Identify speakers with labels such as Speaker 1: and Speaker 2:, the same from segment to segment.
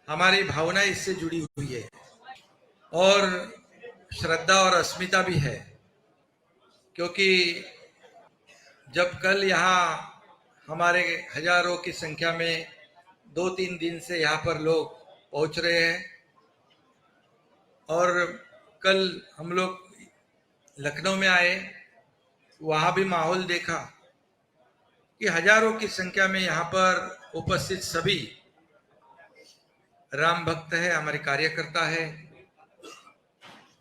Speaker 1: हमारी भावना इससे जुड़ी हुई है और श्रद्धा और अस्मिता भी है, क्योंकि जब कल यहाँ हमारे हजारों की संख्या में 2-3 दिन से यहाँ पर लोग पहुंच रहे हैं और कल हम लोग लखनऊ में आए, वहां भी माहौल देखा कि हजारों की संख्या में यहाँ पर उपस्थित सभी राम भक्त है, हमारे कार्यकर्ता है।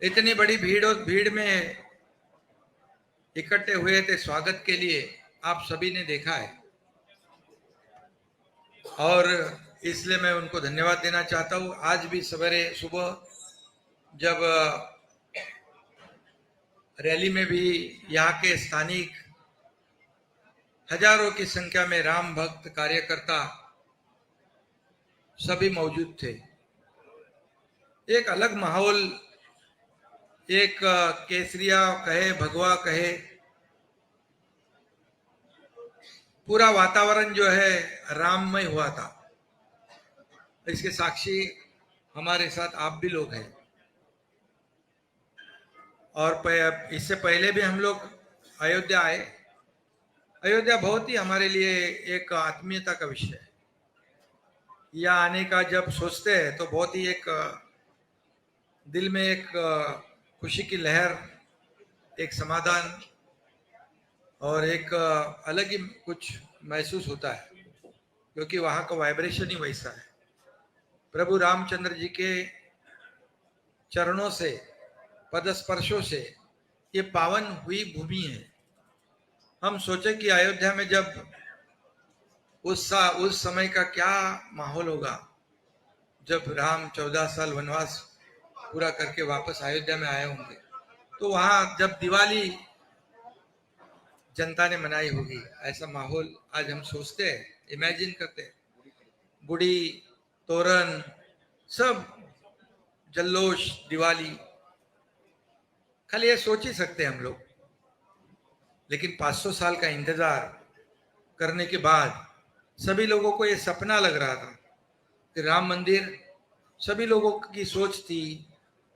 Speaker 1: इतनी बड़ी भीड़ और भीड़ में इकट्ठे हुए थे स्वागत के लिए, आप सभी ने देखा है और इसलिए मैं उनको धन्यवाद देना चाहता हूँ। आज भी सवेरे सुबह जब रैली में भी यहाँ के स्थानिक हजारों की संख्या में राम भक्त कार्यकर्ता सभी मौजूद थे। एक अलग माहौल, एक केसरिया कहे, भगवा कहे, पूरा वातावरण जो है राममय हुआ था। इसके साक्षी हमारे साथ आप भी लोग हैं और इससे पहले भी हम लोग अयोध्या आए। अयोध्या बहुत ही हमारे लिए एक आत्मीयता का विषय है। यहाँ आने का जब सोचते हैं तो बहुत ही एक दिल में एक खुशी की लहर, एक समाधान और एक अलग ही कुछ महसूस होता है, क्योंकि वहाँ का वाइब्रेशन ही वैसा है। प्रभु रामचंद्र जी के चरणों से, पदस्पर्शों से ये पावन हुई भूमि है। हम सोचे कि अयोध्या में जब उस समय का क्या माहौल होगा जब राम 14 साल वनवास पूरा करके वापस अयोध्या में आए होंगे, तो वहां जब दिवाली जनता ने मनाई होगी, ऐसा माहौल आज हम सोचते हैं, इमेजिन करते हैं। गुड़ी, तोरण, सब जल्लोष, दिवाली, खाली ये सोच ही सकते हैं हम लोग। लेकिन 500 साल का इंतजार करने के बाद सभी लोगों को ये सपना लग रहा था कि राम मंदिर, सभी लोगों की सोच थी,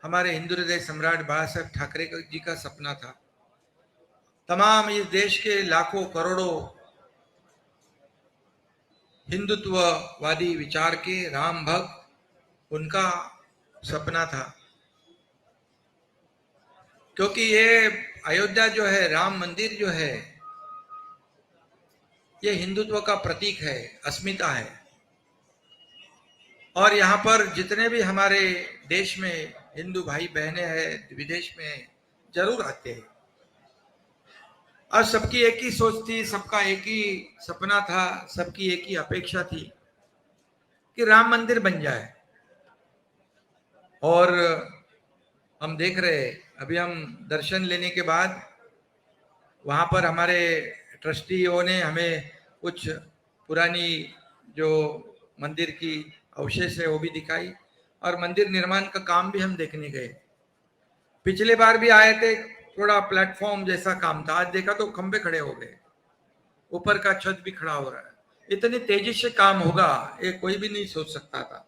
Speaker 1: हमारे हिंदू हृदय सम्राट बाबा साहब ठाकरे जी का सपना था। तमाम इस देश के लाखों करोड़ों हिंदुत्ववादी विचार के राम भक्त, उनका सपना था। क्योंकि ये अयोध्या जो है, राम मंदिर जो है, ये हिंदुत्व का प्रतीक है, अस्मिता है। और यहाँ पर जितने भी हमारे देश में हिंदू भाई बहनें हैं, विदेश में जरूर आते हैं। और सबकी एक ही सोच थी, सबका एक ही सपना था, सबकी एक ही अपेक्षा थी कि राम मंदिर बन जाए। और हम देख रहे, अभी हम दर्शन लेने के बाद वहां पर हमारे ट्रस्टियों ने हमें कुछ पुरानी जो मंदिर की अवशेष है वो भी दिखाई और मंदिर निर्माण का काम भी हम देखने गए। पिछले बार भी आए थे, थोड़ा प्लेटफॉर्म जैसा काम था, आज देखा तो खंबे खड़े हो गए, ऊपर का छत भी खड़ा हो रहा है। इतनी तेजी से काम होगा ये कोई भी नहीं सोच सकता था।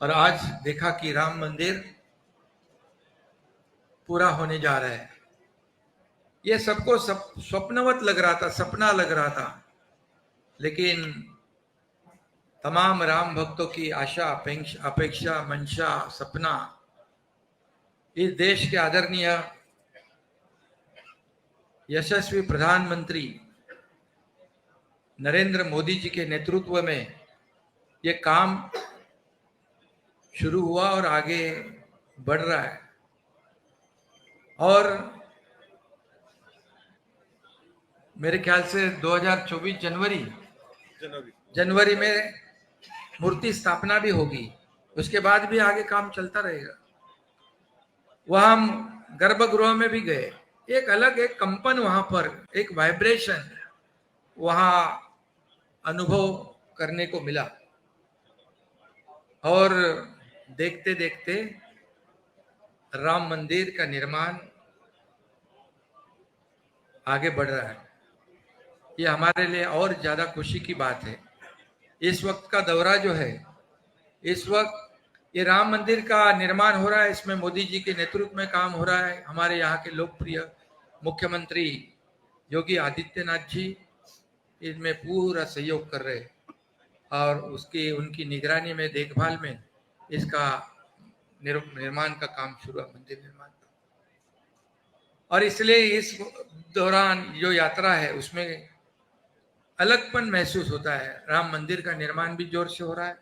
Speaker 1: और आज देखा कि राम मंदिर पूरा होने जा रहा है। ये सबको स्वप्नवत लग रहा था, सपना लग रहा था, लेकिन तमाम राम भक्तों की आशा, अपेक्षा, मंशा, सपना इस देश के आदरणीय यशस्वी प्रधानमंत्री नरेंद्र मोदी जी के नेतृत्व में ये काम शुरू हुआ और आगे बढ़ रहा है। और मेरे ख्याल से 2024 जनवरी में मूर्ति स्थापना भी होगी, उसके बाद भी आगे काम चलता रहेगा। वहां हम गर्भगृह में भी गए, एक अलग एक कंपन वहां पर, एक वाइब्रेशन वहां अनुभव करने को मिला। और देखते देखते राम मंदिर का निर्माण आगे बढ़ रहा है। ये हमारे लिए और ज्यादा खुशी की बात है। इस वक्त का दौरा जो है इस वक्त ये राम मंदिर का निर्माण हो रहा है, इसमें मोदी जी के नेतृत्व में काम हो रहा है। हमारे यहाँ के लोकप्रिय मुख्यमंत्री योगी आदित्यनाथ जी इसमें पूरा सहयोग कर रहे हैं और उसकी उनकी निगरानी में, देखभाल में इसका निर्माण का काम शुरू है, मंदिर निर्माण का। और इसलिए इस दौरान जो यात्रा है उसमें अलगपन महसूस होता है। राम मंदिर का निर्माण भी जोर से हो रहा है,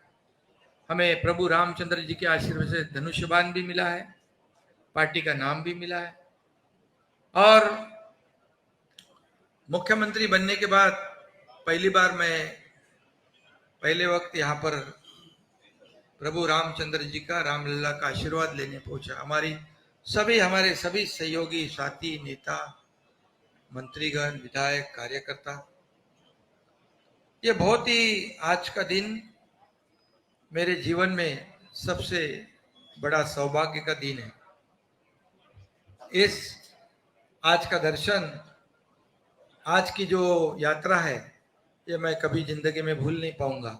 Speaker 1: हमें प्रभु रामचंद्र जी के आशीर्वाद से धनुष्यबाण भी मिला है, पार्टी का नाम भी मिला है। और मुख्यमंत्री बनने के बाद पहली बार मैं पहले वक्त यहाँ पर प्रभु रामचंद्र जी का, रामलला का आशीर्वाद लेने पहुंचा। हमारे सभी सहयोगी साथी, नेता, मंत्रीगण, विधायक, कार्यकर्ता, ये बहुत ही आज का दिन मेरे जीवन में सबसे बड़ा सौभाग्य का दिन है। इस आज का दर्शन, आज की जो यात्रा है, ये मैं कभी जिंदगी में भूल नहीं पाऊंगा।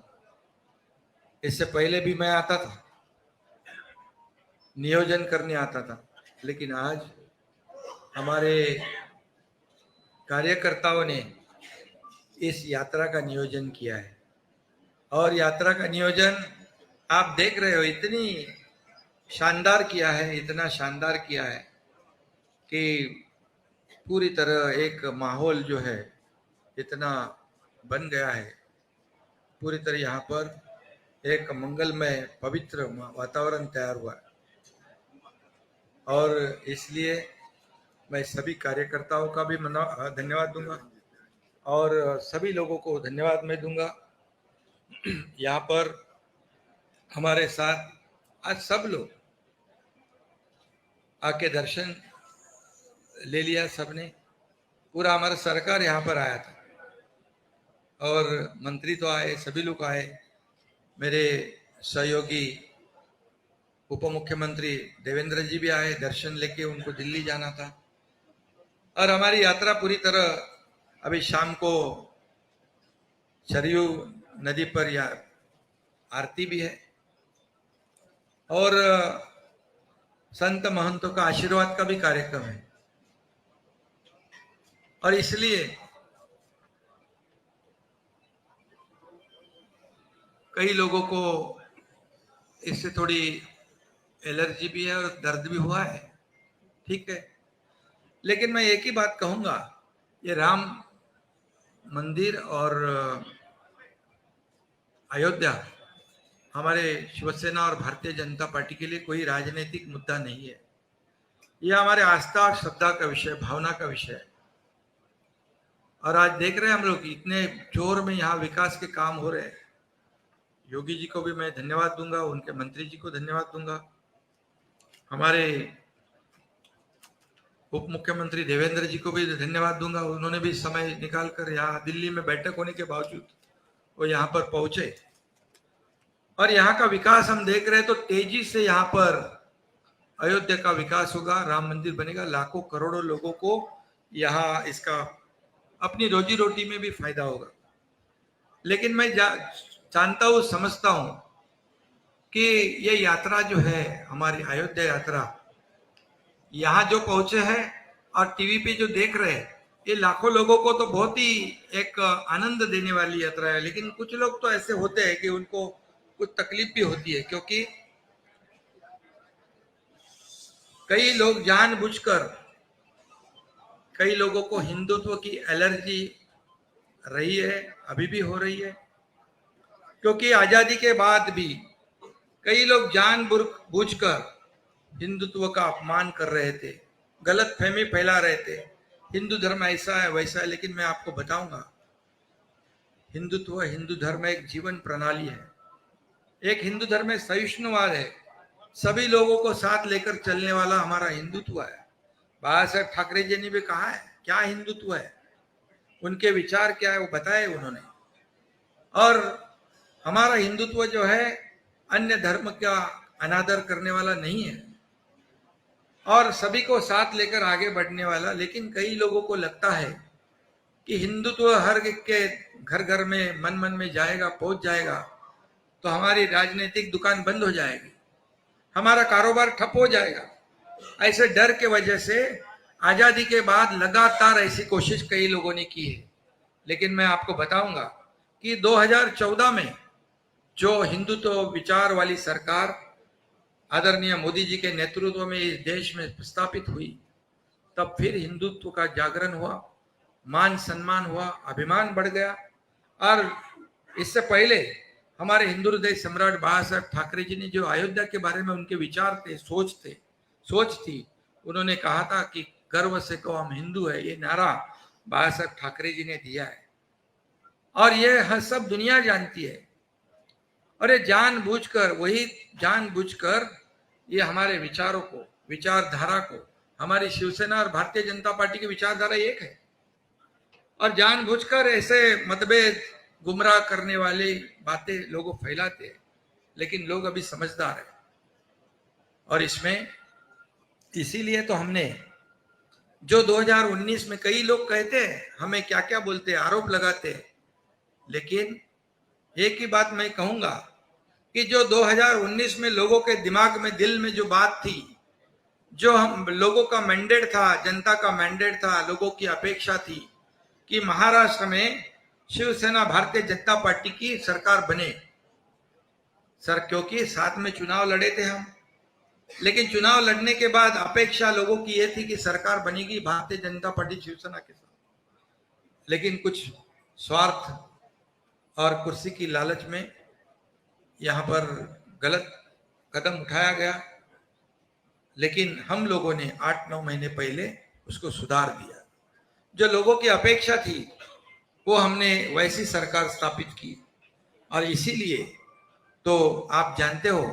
Speaker 1: इससे पहले भी मैं आता था, नियोजन करने आता था, लेकिन आज हमारे कार्यकर्ताओं ने इस यात्रा का नियोजन किया है। और यात्रा का नियोजन आप देख रहे हो, इतनी शानदार किया है, इतना शानदार किया है कि पूरी तरह एक माहौल जो है इतना बन गया है, पूरी तरह यहाँ पर एक मंगलमय पवित्र वातावरण तैयार हुआ है। और इसलिए मैं सभी कार्यकर्ताओं का भी धन्यवाद दूंगा और सभी लोगों को धन्यवाद मैं दूंगा। यहाँ पर हमारे साथ आज सब लोग आके दर्शन ले लिया, सबने, पूरा हमारा सरकार यहाँ पर आया था और मंत्री तो आए, सभी लोग आए, मेरे सहयोगी उप मुख्यमंत्री देवेंद्र जी भी आए, दर्शन लेके उनको दिल्ली जाना था। और हमारी यात्रा पूरी तरह अभी शाम को सरयू नदी पर या आरती भी है और संत महंतों का आशीर्वाद का भी कार्यक्रम है। और इसलिए कई लोगों को इससे थोड़ी एलर्जी भी है और दर्द भी हुआ है, ठीक है। लेकिन मैं एक ही बात कहूंगा, ये राम मंदिर और अयोध्या हमारे शिवसेना और भारतीय जनता पार्टी के लिए कोई राजनीतिक मुद्दा नहीं है। यह हमारे आस्था और श्रद्धा का विषय, भावना का विषय है। और आज देख रहे हैं हम लोग इतने जोर में यहाँ विकास के काम हो रहे हैं। योगी जी को भी मैं धन्यवाद दूंगा, उनके मंत्री जी को धन्यवाद दूंगा, हमारे उप मुख्यमंत्री देवेंद्र जी को भी धन्यवाद दूंगा। उन्होंने भी समय निकालकर यहाँ दिल्ली में बैठक होने के बावजूद वो यहाँ पर पहुंचे और यहाँ का विकास हम देख रहे हैं। तो तेजी से यहाँ पर अयोध्या का विकास होगा, राम मंदिर बनेगा, लाखों करोड़ों लोगों को यहाँ इसका अपनी रोजी रोटी में भी फायदा होगा। लेकिन मैं जानता हूँ, समझता हूँ कि ये यात्रा जो है हमारी अयोध्या यात्रा, यहाँ जो पहुंचे हैं और टीवी पे जो देख रहे हैं, ये लाखों लोगों को तो बहुत ही एक आनंद देने वाली यात्रा है। लेकिन कुछ लोग तो ऐसे होते हैं कि उनको कुछ तकलीफ भी होती है, क्योंकि कई लोग जानबूझकर, कई लोगों को हिंदुत्व की एलर्जी रही है, अभी भी हो रही है, क्योंकि आजादी के बाद भी कई लोग जानबूझकर हिंदुत्व का अपमान कर रहे थे, गलत फहमी फैला रहे थे, हिंदू धर्म ऐसा है वैसा है। लेकिन मैं आपको बताऊंगा, हिंदुत्व, हिंदू धर्म एक जीवन प्रणाली है। एक हिंदू धर्म में सहिष्णुवाद है, सभी लोगों को साथ लेकर चलने वाला हमारा हिंदुत्व है। बाबा साहेब ठाकरे जी ने भी कहा है क्या हिंदुत्व है, उनके विचार क्या है वो बताए उन्होंने। और हमारा हिंदुत्व जो है अन्य धर्म का अनादर करने वाला नहीं है और सभी को साथ लेकर आगे बढ़ने वाला। लेकिन कई लोगों को लगता है कि हिंदुत्व हर के घर घर में, मन मन में जाएगा, पहुंच जाएगा तो हमारी राजनीतिक दुकान बंद हो जाएगी, हमारा कारोबार ठप हो जाएगा। ऐसे डर के वजह से आजादी के बाद लगातार ऐसी कोशिश कई लोगों ने की है। लेकिन मैं आपको बताऊंगा कि 2014 में जो हिंदुत्व विचार वाली सरकार आदरणीय मोदी जी के नेतृत्व में इस देश में स्थापित हुई, तब फिर हिंदुत्व का जागरण हुआ, मान सम्मान हुआ, अभिमान बढ़ गया। और इससे पहले हमारे हिंदू हृदय सम्राट बाबा साहब ठाकरे जी ने जो अयोध्या के बारे में उनके विचार थे, सोच थी, उन्होंने कहा था कि गर्व से कहो हम हिंदू है, ये नारा बाबा साहब ठाकरे जी ने दिया है और ये सब दुनिया जानती है। और ये जानबूझकर ये हमारे विचारों को, विचारधारा को, हमारी शिवसेना और भारतीय जनता पार्टी की विचारधारा एक है, और जानबूझकर ऐसे मतभेद, गुमराह करने वाली बातें लोगों फैलाते हैं। लेकिन लोग अभी समझदार है, और इसमें इसीलिए तो हमने जो 2019 में कई लोग कहते हैं, हमें क्या क्या बोलते हैं, आरोप लगाते हैं, लेकिन एक ही बात मैं कहूंगा कि जो 2019 में लोगों के दिमाग में, दिल में जो बात थी, जो हम लोगों का मैंडेट था, जनता का मैंडेट था, लोगों की अपेक्षा थी कि महाराष्ट्र में शिवसेना भारतीय जनता पार्टी की सरकार बने सर, क्योंकि साथ में चुनाव लड़े थे हम। लेकिन चुनाव लड़ने के बाद अपेक्षा लोगों की यह थी कि सरकार बनेगी भारतीय जनता पार्टी शिवसेना के साथ। लेकिन कुछ स्वार्थ और कुर्सी की लालच में यहां पर गलत कदम उठाया गया। लेकिन हम लोगों ने 8-9 महीने पहले उसको सुधार दिया। जो लोगों की अपेक्षा थी वो हमने वैसी सरकार स्थापित की, और इसीलिए तो आप जानते हो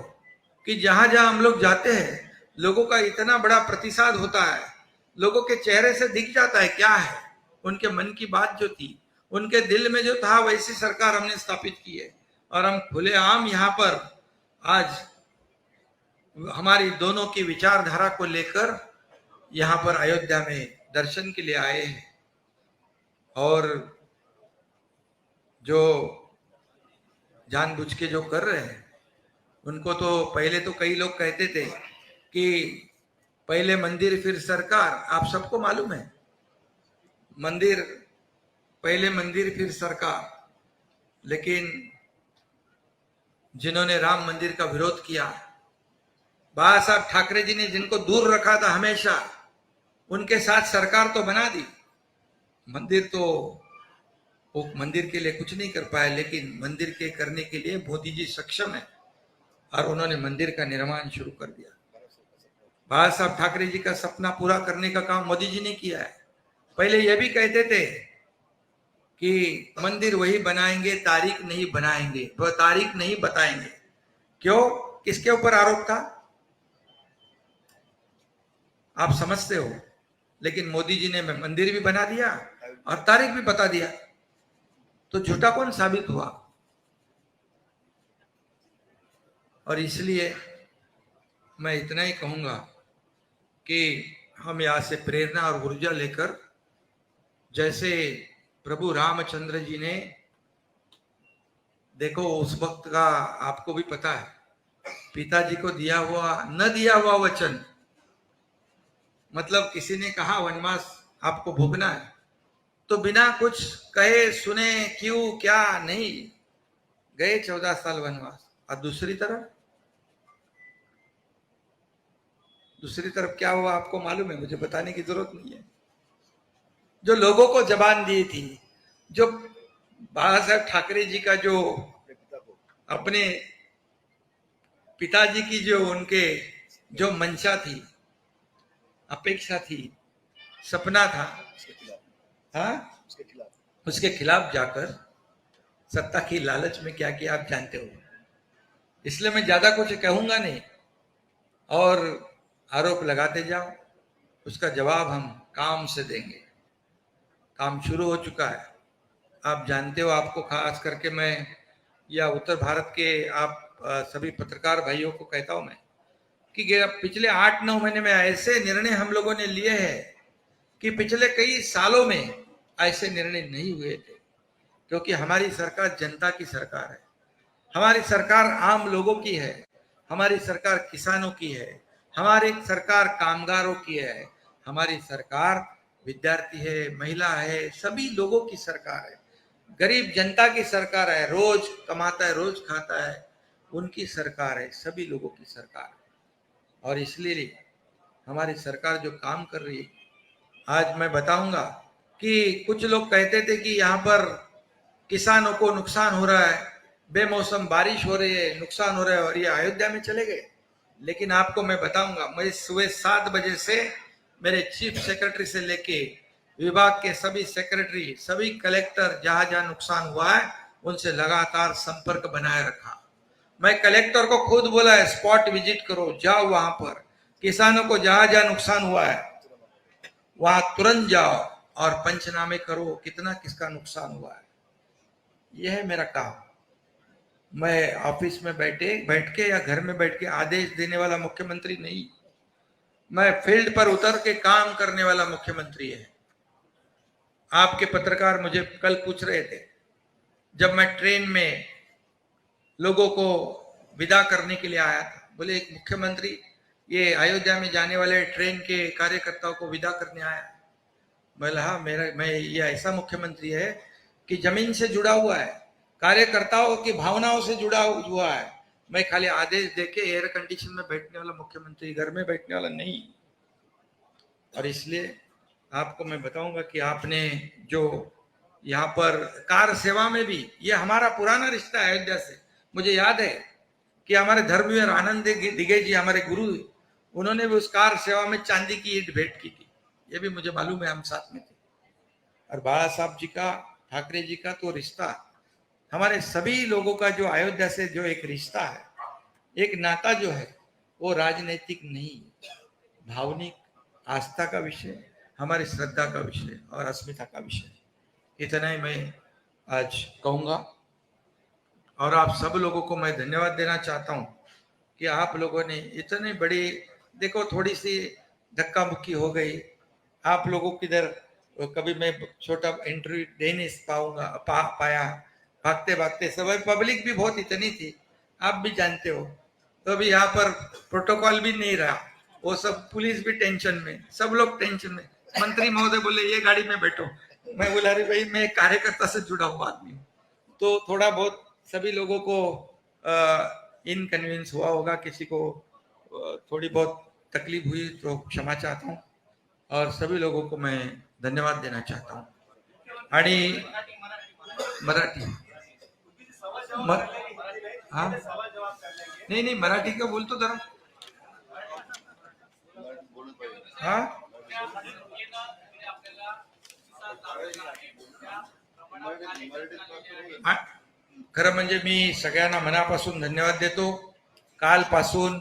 Speaker 1: कि जहां जहां हम लोग जाते हैं लोगों का इतना बड़ा प्रतिसाद होता है, लोगों के चेहरे से दिख जाता है क्या है, उनके मन की बात जो थी, उनके दिल में जो था, वैसी सरकार हमने स्थापित की है। और हम खुलेआम यहाँ पर आज हमारी दोनों की विचारधारा को लेकर यहाँ पर अयोध्या में दर्शन के लिए आए हैं। और जो जानबूझ के जो कर रहे हैं उनको तो पहले तो कई लोग कहते थे कि पहले मंदिर फिर सरकार। आप सबको मालूम है, पहले मंदिर फिर सरकार। लेकिन जिन्होंने राम मंदिर का विरोध किया, बाबा साहब ठाकरे जी ने जिनको दूर रखा था हमेशा, उनके साथ सरकार तो बना दी। मंदिर तो वो मंदिर के लिए कुछ नहीं कर पाए, लेकिन मंदिर के करने के लिए मोदी जी सक्षम है और उन्होंने मंदिर का निर्माण शुरू कर दिया। बाबा साहब ठाकरे जी का सपना पूरा करने का काम मोदी जी ने किया है। पहले यह भी कहते थे कि मंदिर वही बनाएंगे, तारीख नहीं बनाएंगे, वह तारीख नहीं बताएंगे। क्यों? किसके ऊपर आरोप था आप समझते हो। लेकिन मोदी जी ने मंदिर भी बना दिया और तारीख भी बता दिया, तो झूठा कौन साबित हुआ। और इसलिए मैं इतना ही कहूंगा कि हम यहाँ से प्रेरणा और ऊर्जा लेकर, जैसे प्रभु रामचंद्र जी ने, देखो उस वक्त का आपको भी पता है, पिताजी को दिया हुआ न दिया हुआ वचन, मतलब किसी ने कहा वनवास आपको भोगना है, तो बिना कुछ कहे सुने क्यों क्या नहीं गए 14 साल वनवास। और दूसरी तरफ क्या हुआ आपको मालूम है, मुझे बताने की जरूरत नहीं है। जो लोगों को जबान दी थी, जो बाबा साहब ठाकरे जी का जो अपने पिताजी की जो उनके जो मंशा थी, अपेक्षा थी, सपना था, हाँ, उसके खिलाफ जाकर सत्ता की लालच में क्या किया आप जानते हो। इसलिए मैं ज्यादा कुछ कहूंगा नहीं, और आरोप लगाते जाओ, उसका जवाब हम काम से देंगे। काम शुरू हो चुका है, आप जानते हो। आपको खास करके मैं या उत्तर भारत के आप सभी पत्रकार भाइयों को कहता हूं मैं कि पिछले 8-9 महीने में ऐसे निर्णय हम लोगों ने लिए हैं कि पिछले कई सालों में ऐसे निर्णय नहीं हुए थे, क्योंकि हमारी सरकार जनता की सरकार है। हमारी सरकार आम लोगों की है, हमारी सरकार किसानों की है, हमारी सरकार कामगारों की है, हमारी सरकार विद्यार्थी है, महिला है, सभी लोगों की सरकार है, गरीब जनता की सरकार है, रोज कमाता है रोज खाता है, उनकी सरकार है, सभी लोगों की सरकार है। और इसलिए हमारी सरकार जो काम कर रही है, आज मैं बताऊंगा कि कुछ लोग कहते थे कि यहाँ पर किसानों को नुकसान हो रहा है, बेमौसम बारिश हो रही है, नुकसान हो रहा है, और ये अयोध्या में चले गए। लेकिन आपको मैं बताऊंगा, मैं सुबह 7 बजे से मेरे चीफ सेक्रेटरी से लेके विभाग के सभी सेक्रेटरी, सभी कलेक्टर, जहां जहां नुकसान हुआ है उनसे लगातार संपर्क बनाए रखा। मैं कलेक्टर को खुद बोला है, स्पॉट विजिट करो, जाओ वहां पर, किसानों को जहां जहां नुकसान हुआ है वहां तुरंत जाओ और पंचनामे करो, कितना किसका नुकसान हुआ है। यह है मेरा काम। मैं ऑफिस में बैठ के या घर में बैठ के आदेश देने वाला मुख्यमंत्री नहीं, मैं फील्ड पर उतर के काम करने वाला मुख्यमंत्री है। आपके पत्रकार मुझे कल पूछ रहे थे, जब मैं ट्रेन में लोगों को विदा करने के लिए आया था, बोले एक मुख्यमंत्री ये अयोध्या में जाने वाले ट्रेन के कार्यकर्ताओं को विदा करने आया। बोला हाँ, मैं ये ऐसा मुख्यमंत्री है कि जमीन से जुड़ा हुआ है, कार्यकर्ताओं की भावनाओं से जुड़ा हुआ है। मैं खाली आदेश देके एयर कंडीशन में बैठने वाला मुख्यमंत्री, घर में बैठने वाला नहीं। और इसलिए आपको मैं बताऊंगा कि आपने जो यहाँ पर कार सेवा में भी, ये हमारा पुराना रिश्ता है अयोध्या से। मुझे याद है कि हमारे धर्मवीर आनंद दिगे जी, हमारे गुरु, उन्होंने भी उस कार सेवा में चांदी की ईंट भेंट की थी, ये भी मुझे मालूम है, हम साथ में थे। और बाला साहब जी का, ठाकरे जी का तो रिश्ता, हमारे सभी लोगों का जो अयोध्या से जो एक रिश्ता है, एक नाता जो है, वो राजनीतिक नहीं, भावनिक आस्था का विषय, हमारी श्रद्धा का विषय और अस्मिता का विषय। इतना ही मैं आज कहूंगा। और आप सब लोगों को मैं धन्यवाद देना चाहता हूं कि आप लोगों ने इतने बड़ी, देखो थोड़ी सी धक्का मुक्की हो गई, आप लोगों की इधर कभी मैं छोटा इंटरव्यू दे नहीं पाया, भागते भागते सब, पब्लिक भी बहुत इतनी थी, आप भी जानते हो। तो अभी यहाँ पर प्रोटोकॉल भी नहीं रहा, वो सब पुलिस भी टेंशन में, सब लोग टेंशन में। मंत्री महोदय बोले ये गाड़ी में बैठो, मैं बोला अरे भाई मैं कार्यकर्ता से जुड़ा हुआ आदमी हूँ। तो थोड़ा बहुत सभी लोगों को इनकन्वीनियंस हुआ होगा, किसी को थोड़ी बहुत तकलीफ हुई तो क्षमा चाहता हूँ, और सभी लोगों को मैं धन्यवाद देना चाहता हूँ। आणि मराठी हाँ नहीं नहीं, मराठी का बोलतो जरा। हाँ खरं म्हणजे मी सगळ्यांना मनापासून धन्यवाद देतो। कालपासून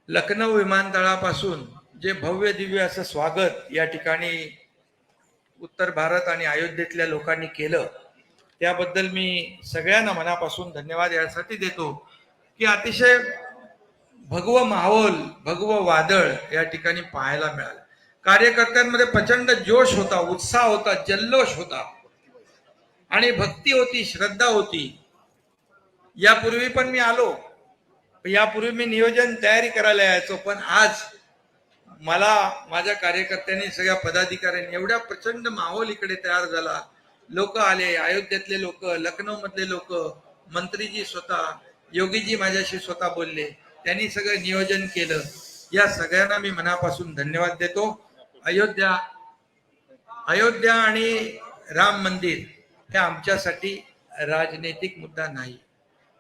Speaker 1: लखनौ विमानतळापासून जे भव्य दिव्य असं स्वागत या ठिकाणी उत्तर भारत आणि अयोध्येतल्या लोकांनी केलं, त्याबद्दल मी सगळ्यांना मनापासून धन्यवाद यासाठी देतो की अतिशय भगवं माहोल, भगवं वादळ या ठिकाणी पाहायला मिळालं। कार्यकर्त्यांमध्ये प्रचंड जोश होता, उत्साह होता, जल्लोष होता आणि भक्ती होती, श्रद्धा होती। यापूर्वी पण मी आलो, यापूर्वी मी नियोजन तयारी करायला यायचो, पण आज मला माझ्या कार्यकर्त्यांनी, सगळ्या पदाधिकाऱ्यांनी, एवढा प्रचंड माहोल इकडे तयार झाला, लोक आले, अयोध्येतले लोक, लखनौ मधले लोक, मंत्रीजी स्वतः, योगीजी माझ्याशी स्वतः बोलले, त्यांनी सगळं नियोजन केलं। या सगळ्यांना मी मनापासून धन्यवाद देतो। अयोध्या अयोध्या आणि राम मंदिर हे आमच्यासाठी राजनैतिक मुद्दा नाही,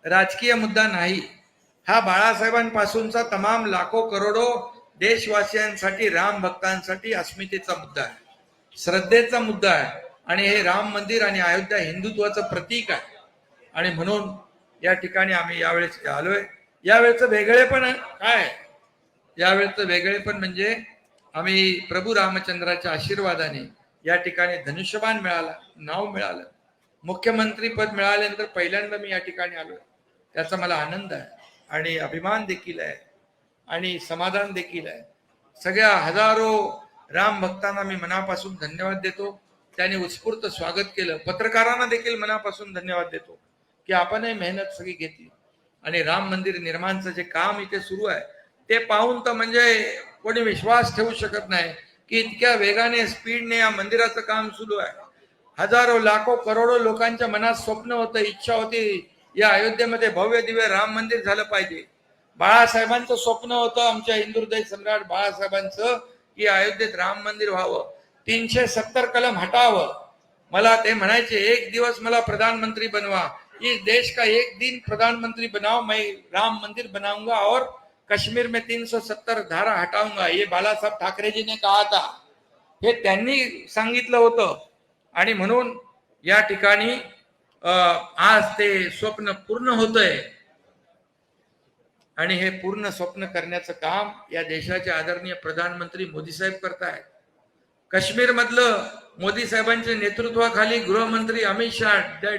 Speaker 1: राजकीय मुद्दा नाही, हा बाळासाहेबांपासूनचा तमाम लाखो करोडो देशवासियांसाठी, राम भक्तांसाठी अस्मितेचा मुद्दा आहे, श्रद्धेचा मुद्दा आहे। आणि हे राम मंदिर आणि अयोध्या हिंदुत्वाचं प्रतीक आहे, आणि म्हणून या ठिकाणी आम्ही यावेळेस आलोय। यावेळेचं वेगळेपण काय, यावेळेचं वेगळेपण म्हणजे आम्ही प्रभू रामचंद्राच्या आशीर्वादाने या ठिकाणी धनुष्यबाण मिळाला, नाव मिळालं, मुख्यमंत्री पद मिळाल्यानंतर पहिल्यांदा मी या ठिकाणी आलोय, त्याचा मला आनंद आहे आणि अभिमान देखील आहे आणि समाधान देखील आहे। सगळ्या हजारो राम भक्तांना मी मनापासून धन्यवाद देतो, त्यांनी उत्स्फूर्त स्वागत केलं। पत्रकारांना देखील मनापासून धन्यवाद देतो, की आपणही मेहनत सगळी घेतली आणि राम मंदिर निर्माणचं जे काम इथे सुरू आहे ते पाहून तर म्हणजे कोणी विश्वास ठेवू शकत नाही की इतक्या वेगाने स्पीडने या मंदिराचं काम सुरू आहे. हजारो लाखो करोडो लोकांच्या मनात स्वप्न होतं, इच्छा होती या अयोध्येमध्ये भव्य दिव्य राम मंदिर झालं पाहिजे. बाळासाहेबांचं स्वप्न होतं, आमच्या हिंदुहृदय सम्राट बाळासाहेबांचं, की अयोध्येत राम मंदिर व्हावं, 370 कलम हटावं. मला ते म्हणायचे एक दिवस मला प्रधानमंत्री बनवा, इस देश का एक दिन प्रधानमंत्री बनाओ, मैं राम मंदिर बनाऊंगा और कश्मीर में 370 धारा हटाऊंगा. ये बाळासाहेब ठाकरे जी ने कहा था, हे त्यांनी सांगितलं होतं. आणि म्हणून या ठिकाणी आज ते स्वप्न पूर्ण होतंय आणि हे पूर्ण स्वप्न करण्याचं काम या देशाचे आदरणीय प्रधानमंत्री मोदी साहेब करतायत. काश्मीर मधलं मोदी साहेबांच्या नेतृत्वाखाली गृहमंत्री अमित शहा,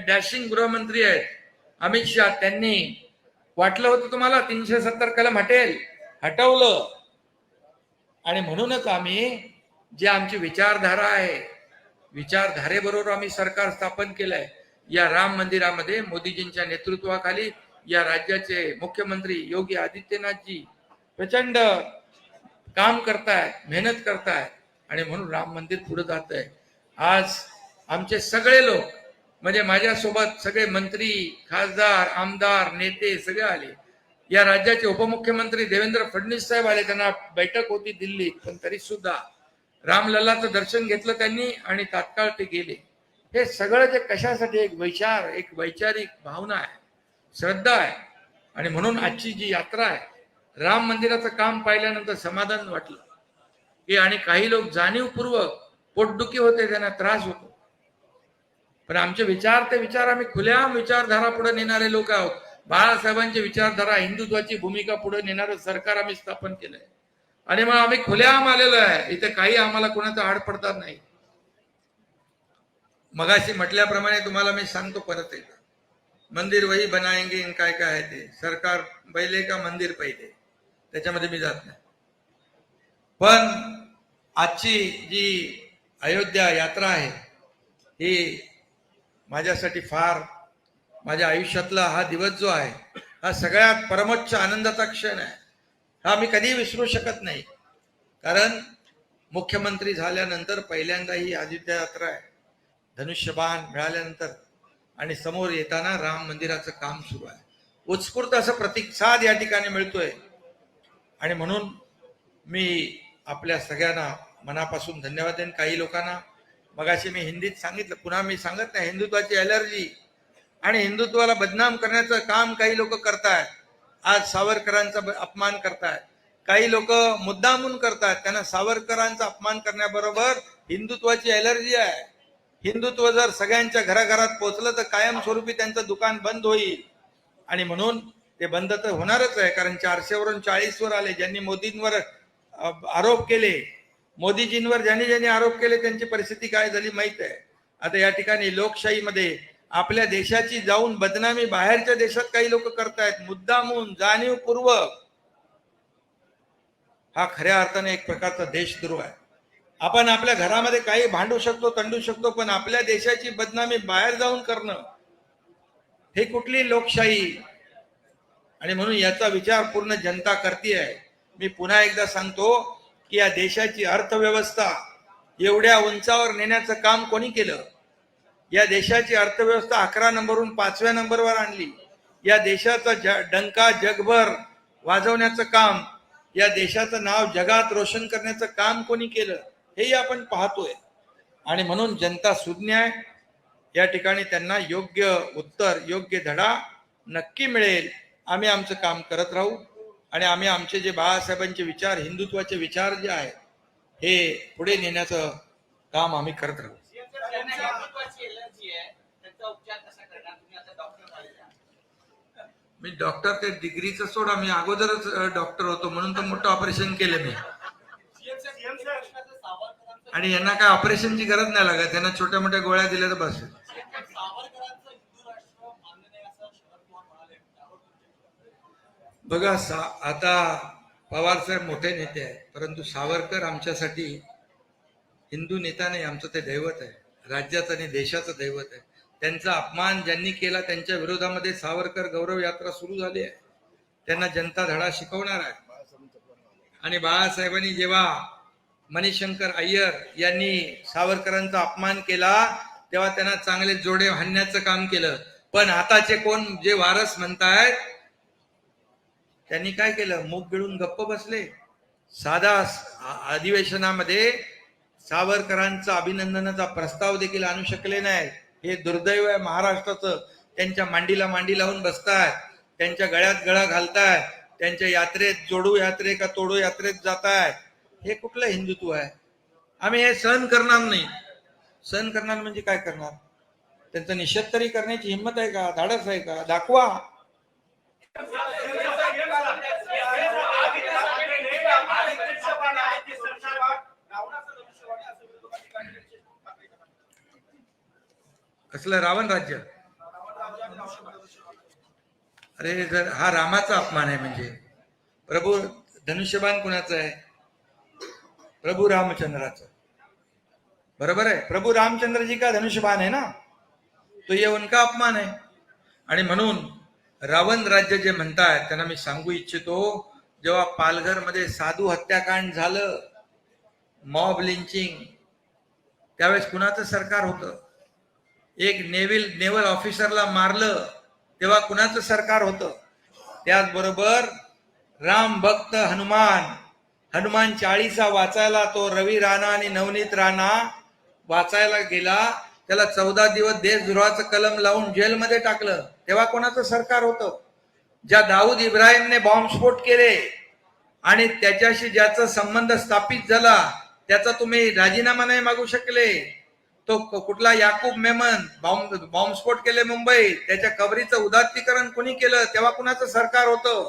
Speaker 1: डॅशिंग गृहमंत्री आहेत अमित शहा, त्यांनी वाटलं होतं तुम्हाला 370 कलम हटेल, हटवलं. आणि म्हणूनच आम्ही जे आमची विचारधारा आहे, विचारधारेबरोबर आम्ही सरकार स्थापन केलंय. या राम मंदिरामध्ये मोदीजींच्या नेतृत्वाखाली या राज्याचे मुख्यमंत्री योगी आदित्यनाथजी प्रचंड काम करतायत, मेहनत करतायत आणि म्हणून राम मंदिर पुढे जात आहे. आज आमचे सगळे लोक म्हणजे माझ्यासोबत सगळे मंत्री, खासदार, आमदार, नेते सगळे आले. या राज्याचे उपमुख्यमंत्री देवेंद्र फडणवीस साहेब आले, त्यांना बैठक होती दिल्लीत, पण तरी सुद्धा रामलल्लाचं दर्शन घेतलं त्यांनी आणि तात्काळ ते गेले. हे सगळं जे कशासाठी, एक विचार, एक वैचारिक भावना आहे, श्रद्धा आहे. आणि म्हणून आजची जी यात्रा आहे, राम मंदिराचं काम पाहिल्यानंतर समाधान वाटलं की, आणि काही लोक जाणीवपूर्वक पोटदुखी होते, त्यांना त्रास होतो, पण आमचे विचार ते विचार आम्ही खुल्या विचारधारा पुढे नेणारे लोक आहोत. बाळासाहेबांची विचारधारा, हिंदुत्वाची भूमिका पुढे नेणारं सरकार आम्ही स्थापन केलंय आणि मग आम्ही खुल्याआम आलेलो आहे. इथे काही आम्हाला कोणाचा आड पडतात नाही. मगाशी म्हटल्याप्रमाणे तुम्हाला मी सांगतो परत एकदा, मंदिर वही बनाएंगे, काय काय आहे ते, सरकार पहिले का मंदिर पहिले, त्याच्यामध्ये मी जात नाही. पण आजची जी अयोध्या यात्रा आहे ही माझ्यासाठी फार, माझ्या आयुष्यातला हा दिवस जो आहे हा सगळ्यात परमोच्च आनंदाचा क्षण आहे. हा मी कधी विसरू शकत नाही. कारण मुख्यमंत्री झाल्यानंतर पहिल्यांदा ही अयोध्या यात्रा आहे. धनुष्यबाण मिळाल्यानंतर आणि समोर येताना राम मंदिराचं काम सुरू आहे. उत्स्फूर्त असं प्रतिसाद या ठिकाणी मिळतोय आणि म्हणून मी आपल्या सगळ्यांना मनापासून धन्यवाद देईन. काही लोकांना मगाशी मी हिंदीत सांगितलं, पुन्हा मी सांगत नाही, हिंदुत्वाची अलर्जी आणि हिंदुत्वाला बदनाम करण्याचं काम काही लोक करतायत. आज सावरकरांचा अपमान करतायत, काही लोक मुद्दामून करतायत. त्यांना सावरकरांचा अपमान करण्याबरोबर हिंदुत्वाची अलर्जी आहे. हिंदुत्व जर सगळ्यांच्या घराघरात पोहोचलं तर कायमस्वरूपी त्यांचं दुकान बंद होईल आणि म्हणून ते बंद तर होणारच आहे. कारण 400 वरून 40 वर आले. ज्यांनी मोदींवर आरोप केले, मोदीजींवर ज्यांनी ज्यांनी आरोप केले त्यांची परिस्थिती काय झाली माहित आहे. आता या ठिकाणी लोकशाहीमध्ये आपल्या देशाची जाऊन बदनामी बाहेरच्या देशात काही लोक करतायत, मुद्दामून, जाणीवपूर्वक. हा खऱ्या अर्थाने एक प्रकारचा देशद्रोह आहे. आपण आपल्या घरामध्ये काही भांडू शकतो, तंडू शकतो, पण आपल्या देशाची बदनामी बाहेर जाऊन करणं हे कुठली लोकशाही. आणि म्हणून याचा विचार पूर्ण जनता करते. मी पुन्हा एकदा सांगतो की या देशाची अर्थव्यवस्था एवढ्या उंचावर नेण्याचं काम कोणी केलं? या देशाची अर्थव्यवस्था 11 नंबरवरून 5व्या नंबरवर आणली. या देशाचा डंका जगभर वाजवण्याचं काम, या देशाचं नाव जगात रोशन करण्याचं काम कोणी केलं हेही आपण पाहतोय. आणि म्हणून जनता सुज्ञ आहे. या ठिकाणी त्यांना योग्य उत्तर, योग्य धडा नक्की मिळेल. आम्ही आमचं काम करत राहू आणि आम्ही आमचे जे बाळासाहेबांचे विचार, हिंदुत्वाचे विचार जे आहेत हे पुढे नेण्याचं काम आम्ही करत राहू. मी डॉक्टर, ते डिग्रीचं सोडा, मी अगोदरच डॉक्टर होतो म्हणून तर मोठं ऑपरेशन केलं मी. आणि यांना काय ऑपरेशनची गरज नाही लागत, त्यांना छोट्या मोठ्या गोळ्या दिल्या तर बस. बघा, आता पवार साहेब मोठे नेते आहेत, परंतु सावरकर आमच्यासाठी हिंदू नेता नाही, आमचं ते दैवत आहे, राज्याचं आणि देशाचं दैवत आहे. त्यांचा अपमान ज्यांनी केला त्यांच्या विरोधामध्ये सावरकर गौरव यात्रा सुरू झाली आहे. त्यांना जनता धडा शिकवणार आहे. आणि बाळासाहेबांनी जेव्हा मणिशंकर अय्यर यांनी सावरकरांचा अपमान केला तेव्हा त्यांना चांगले जोडे हाणण्याचं काम केलं. पण आताचे कोण जे वारस म्हणतायत त्यांनी काय केलं? मुख गिळून गप्प बसले. साधा अधिवेशनामध्ये सावरकरांचा अभिनंदनाचा प्रस्ताव देखील आणू शकले नाही. हे दुर्दैव आहे महाराष्ट्राचं. त्यांच्या मांडीला मांडी लावून बसताय, त्यांच्या गळ्यात गळा घालताय, त्यांच्या यात्रेत जोडू यात्रे का तोडू यात्रेत जाताय. हे कुठलं हिंदुत्व आहे? आम्ही हे सहन करणार नाही. सहन करणार म्हणजे काय करणार? त्यांचा निषेध तरी करण्याची हिंमत आहे का? धाडस आहे का? दाखवा. कसलं रावण राज्य? अरे जर हा रामाचा अपमान आहे म्हणजे प्रभू धनुष्यबाण कुणाचं आहे? प्रभू रामचंद्राचं. बरोबर है? प्रभु रामचंद्र जी का धनुष्यबाण है ना, तो ये उनका अपमान है. आणि म्हणून रावण राज्य जे म्हणतात त्यांना मी सांगू इच्छितो, जेव्हा पालघर मध्ये साधू हत्याकांड झालं, मॉब लिंचिंग, त्यावेळेस कुणाचं सरकार होतं? एक नेव्हल ऑफिसरला मारलं तेव्हा कुणाचं सरकार होतं? त्याचबरोबर राम भक्त हनुमान 40 वाचायला तो रवी राणा आणि नवनीत राणा वाचायला गेला, त्याला 14 दिवस देशद्रोहाचं कलम लावून जेलमध्ये टाकलं, तेव्हा कोणाचं सरकार होतं? ज्या दाऊद इब्राहिमने बॉम्बस्फोट केले आणि त्याच्याशी ज्याचा संबंध स्थापित झाला त्याचा तुम्ही राजीनामा नाही मागू शकले. तो कुठला याकूब मेमन बॉम्बस्फोट केले मुंबईत, त्याच्या कबरीचं उदात्तीकरण कोणी केलं, तेव्हा कुणाचं सरकार होतं?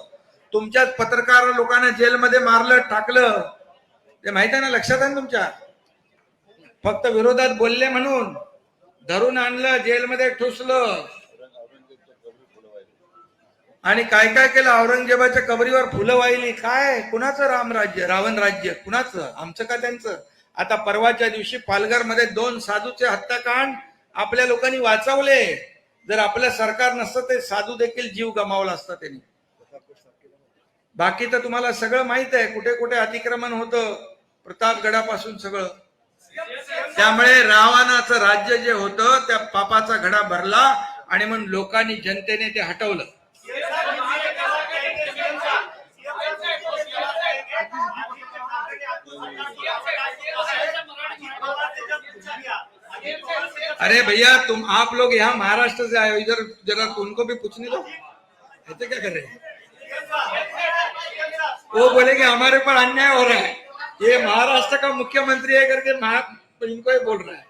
Speaker 1: तुमच्याच पत्रकार लोकांना जेलमध्ये मारलं टाकलं, ते माहित आहे ना, लक्षात आहे ना तुमच्या? फक्त विरोधात बोलले म्हणून धरून आणलं, जेलमध्ये ठुसलं आणि काय काय केलं? औरंगजेबाच्या कबरीवर फुलं वाहिली. काय? कुणाचं रावण राज्य? कुणाचं? आमचं का त्यांचं? आता परवाच्या दिवशी पालघर मध्ये 2 साधूचे हत्याकांड आपल्या लोकांनी वाचवले. जर आपलं सरकार नसतं ते साधू देखील जीव गमावला असता त्यांनी. बाकी तर तुम्हाला सगळं माहित आहे, कुठे कुठे अतिक्रमण होतं, प्रतापगडापासून सगळं. त्यामुळे रावणाचं राज्य जे होतं त्या पापाचा घडा भरला आणि म्हणून लोकांनी जनतेने ते हटवलं. अरे भैया आप लोग यहाँ महाराष्ट्र से आए हो, इधर जरा उनको भी पूछने दो, ऐसे क्या कर रहे हैं? वो बोले कि हमारे पर अन्याय हो रहा है, ये महाराष्ट्र का मुख्यमंत्री है करके इनको ही बोल रहा है.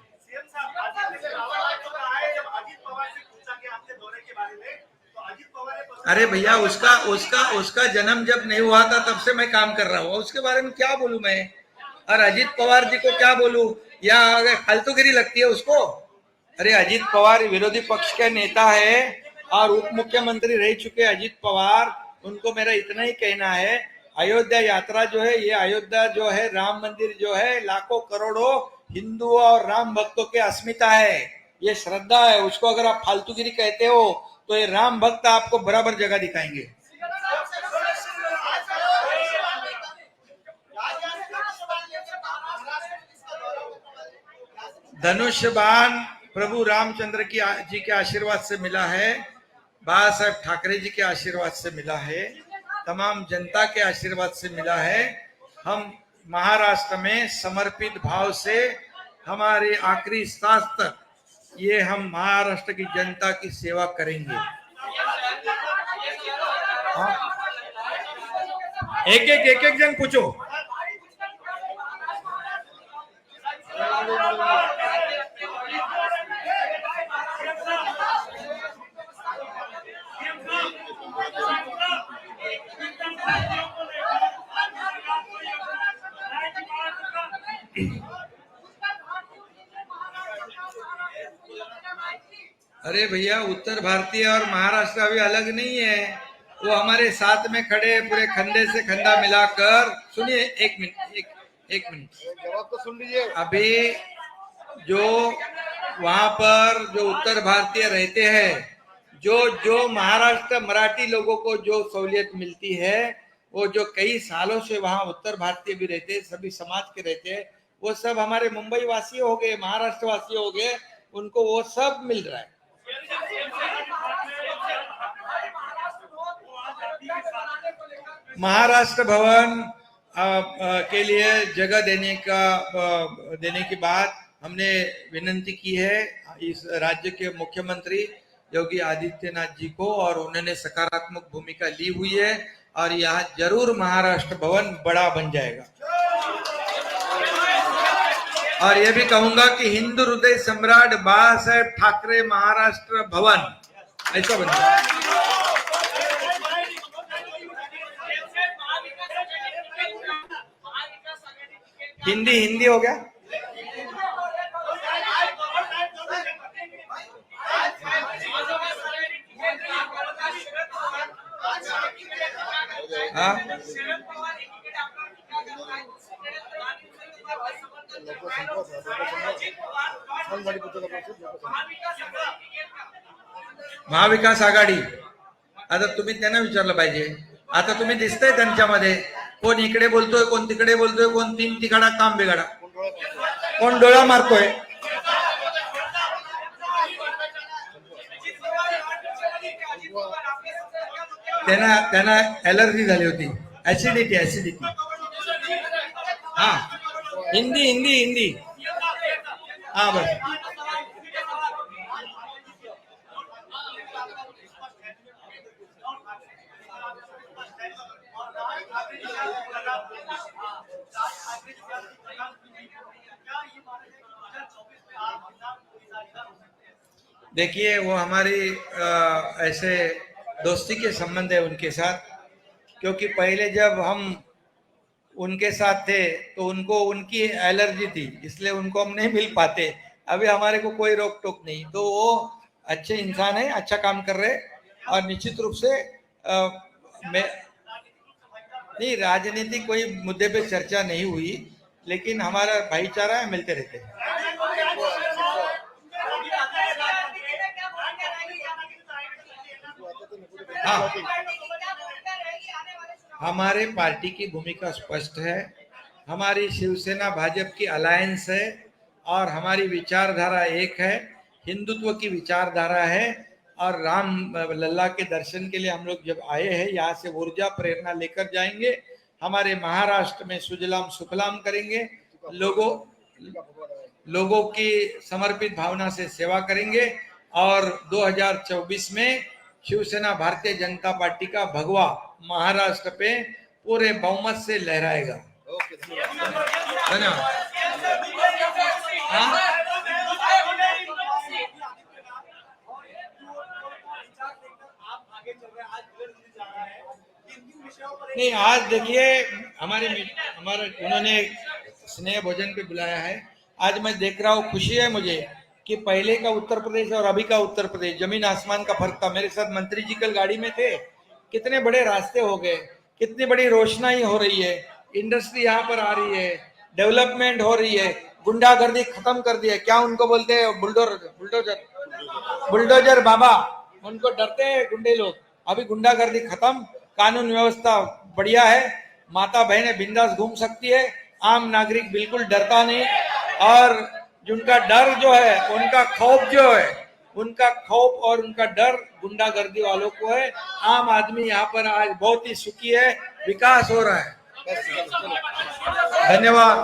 Speaker 1: अरे भैया उसका जन्म जब नहीं हुआ था तब से मैं काम कर रहा हूँ, उसके बारे में क्या बोलूं मैं? और अजीत पवार जी को क्या बोलूं? या अगर फालतूगिरी लगती है उसको? अरे अजीत पवार विरोधी पक्ष के नेता है और उप मुख्यमंत्री रह चुके अजीत पवार, उनको मेरा इतना ही कहना है, अयोध्या यात्रा जो है, ये अयोध्या जो है, राम मंदिर जो है, लाखों करोड़ों हिंदुओं और राम भक्तों की अस्मिता है, ये श्रद्धा है. उसको अगर आप फालतूगिरी कहते हो तो ये राम भक्त आपको बराबर जगह दिखाएंगे. धनुष्य बाण प्रभु रामचंद्र जी के आशीर्वाद से मिला है, बाला साहेब ठाकरे जी के आशीर्वाद से मिला है, तमाम जनता के आशीर्वाद से मिला है. हम महाराष्ट्र में समर्पित भाव से हमारे आखिरी सांस तक ये हम महाराष्ट्र की जनता की सेवा करेंगे. एक जन पूछो. अरे भैया उत्तर भारतीय और महाराष्ट्र अभी अलग नहीं है, वो हमारे साथ में खड़े, पूरे खंडे से खंडा मिलाकर. सुनिए एक मिनट जवाब तो सुन लीजिए. अभी जो वहां पर जो उत्तर भारतीय रहते हैं, जो जो महाराष्ट्र मराठी लोगों को जो सहूलियत मिलती है, वो जो कई सालों से वहां उत्तर भारतीय भी रहते हैं, सभी समाज के रहते हैं, वो सब हमारे मुंबई वासी हो गए, महाराष्ट्र वासी हो गए, उनको वो सब मिल रहा है। महाराष्ट्र भवन के लिए जगह देने की बात हमने विनंती की है इस राज्य के मुख्यमंत्री योगी आदित्यनाथ जी को, और उन्होंने सकारात्मक भूमिका ली हुई है, और यहाँ जरूर महाराष्ट्र भवन बड़ा बन जाएगा। और यह भी कहूंगा कि हिंदू हृदय सम्राट बाला साहेब ठाकरे महाराष्ट्र भवन ऐसा बन जाएगा। हिंदी हो गया। हाँ, महाविकास आघाडी, आता तुम्ही त्यांना विचारलं पाहिजे। आता तुम्ही दिसतंय त्यांच्यामध्ये कोण इकडे बोलतोय, कोण तिकडे बोलतोय, कोण तीन तिघाडा काम बिघाडा, कोण डोळा मारतोय। त्यांना ॲलर्जी झाली होती, ऍसिडिटी। हा, हिंदी हाँ बस। देखिए, वो हमारी ऐसे दोस्ती के संबंध है उनके साथ, क्योंकि पहले जब हम उनके साथ थे तो उनको उनकी एलर्जी थी, इसलिए उनको हम नहीं मिल पाते। अभी हमारे को कोई रोक टोक नहीं, तो वो अच्छे इंसान है, अच्छा काम कर रहे, और निश्चित रूप से नहीं, राजनीतिक कोई मुद्दे पे चर्चा नहीं हुई, लेकिन हमारा भाईचारा है, मिलते रहते हैं। हाँ, हमारे पार्टी की भूमिका स्पष्ट है। हमारी शिवसेना भाजपा की अलायंस है, और हमारी विचारधारा एक है, हिंदुत्व की विचारधारा है, और राम लल्ला के दर्शन के लिए हम लोग जब आए हैं, यहाँ से ऊर्जा प्रेरणा लेकर जाएंगे। हमारे महाराष्ट्र में सुजलाम सुफलाम करेंगे, लोगों की समर्पित भावना से सेवा करेंगे, और 2024 में शिवसेना भारतीय जनता पार्टी का भगवा महाराष्ट्र पे पूरे बहुमत से लहराएगा। धन्यवाद। नहीं, आज देखिए हमारे उन्होंने स्नेह भोजन पे बुलाया है। आज मैं देख रहा हूँ, खुशी है मुझे कि पहले का उत्तर प्रदेश और अभी का उत्तर प्रदेश जमीन आसमान का फर्क था। मेरे साथ मंत्री जी कल गाड़ी में थे, कितने बड़े रास्ते हो गए, कितनी बड़ी रोशनाई हो रही है, इंडस्ट्री यहाँ पर आ रही है, डेवलपमेंट हो रही है, गुंडागर्दी खत्म कर दी है। क्या उनको बोलते हैं? बुलडोजर बाबा, उनको डरते हैं गुंडे लोग। अभी गुंडागर्दी खत्म, कानून व्यवस्था बढ़िया है, माता बहनें बिंदास घूम सकती है, आम नागरिक बिल्कुल डरता नहीं, और जिनका डर जो है, उनका खौफ और उनका डर गुंडागर्दी वालों को है। आम आदमी यहाँ पर आज बहुत ही सुखी है, विकास हो रहा है। धन्यवाद।